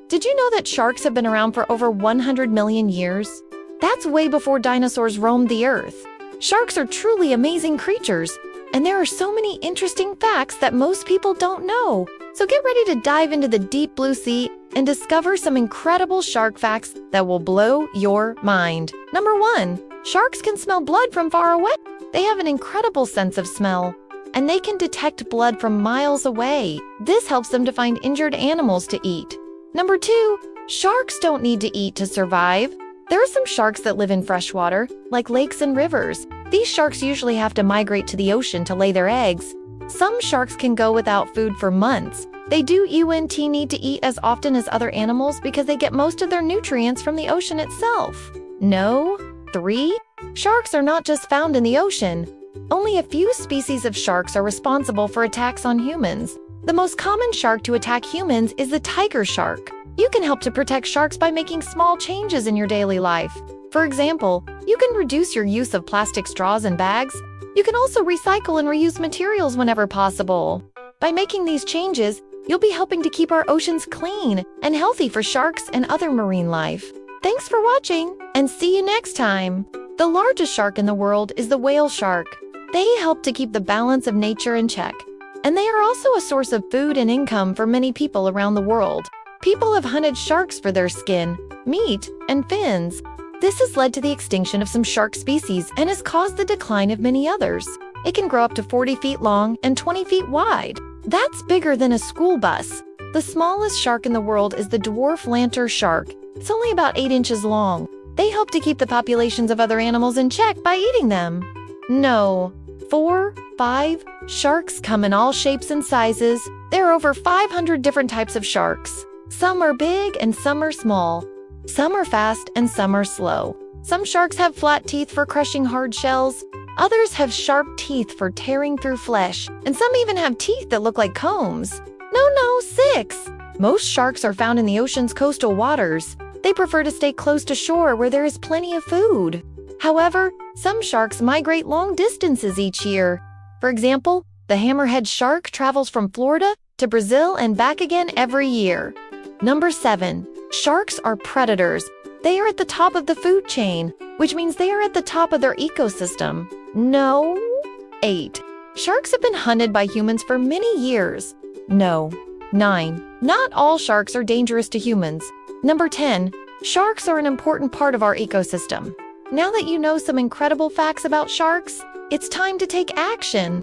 Did you know that sharks have been around for over 100 million years? That's way before dinosaurs roamed the earth. Sharks are truly amazing creatures, and there are so many interesting facts that most people don't know. So get ready to dive into the deep blue sea and discover some incredible shark facts that will blow your mind. Number 1. Sharks can smell blood from far away. They have an incredible sense of smell, and they can detect blood from miles away. This helps them to find injured animals to eat. Number 2. Sharks don't need to eat to survive. There are some sharks that live in freshwater, like lakes and rivers. These sharks usually have to migrate to the ocean to lay their eggs. Some sharks can go without food for months. They do need to eat as often as other animals because they get most of their nutrients from the ocean itself. No. 3. Sharks are not just found in the ocean. Only a few species of sharks are responsible for attacks on humans. The most common shark to attack humans is the tiger shark. You can help to protect sharks by making small changes in your daily life. For example, you can reduce your use of plastic straws and bags. You can also recycle and reuse materials whenever possible. By making these changes, you'll be helping to keep our oceans clean and healthy for sharks and other marine life. Thanks for watching, and see you next time. The largest shark in the world is the whale shark. They help to keep the balance of nature in check, and they are also a source of food and income for many people around the world. People have hunted sharks for their skin, meat, and fins. This has led to the extinction of some shark species and has caused the decline of many others. It can grow up to 40 feet long and 20 feet wide. That's bigger than a school bus. The smallest shark in the world is the dwarf lanter shark. It's only about 8 inches long. They help to keep the populations of other animals in check by eating them. No. 4, 5. Sharks come in all shapes and sizes. There are over 500 different types of sharks. Some are big and some are small. Some are fast and some are slow. Some sharks have flat teeth for crushing hard shells. Others have sharp teeth for tearing through flesh. And some even have teeth that look like combs. No, 6. Most sharks are found in the ocean's coastal waters. They prefer to stay close to shore where there is plenty of food. However, some sharks migrate long distances each year. For example, the hammerhead shark travels from Florida to Brazil and back again every year. Number 7. Sharks are predators. They are at the top of the food chain, which means they are at the top of their ecosystem. No. 8. Sharks have been hunted by humans for many years. No. 9. Not all sharks are dangerous to humans. Number 10. Sharks are an important part of our ecosystem. Now that you know some incredible facts about sharks, it's time to take action.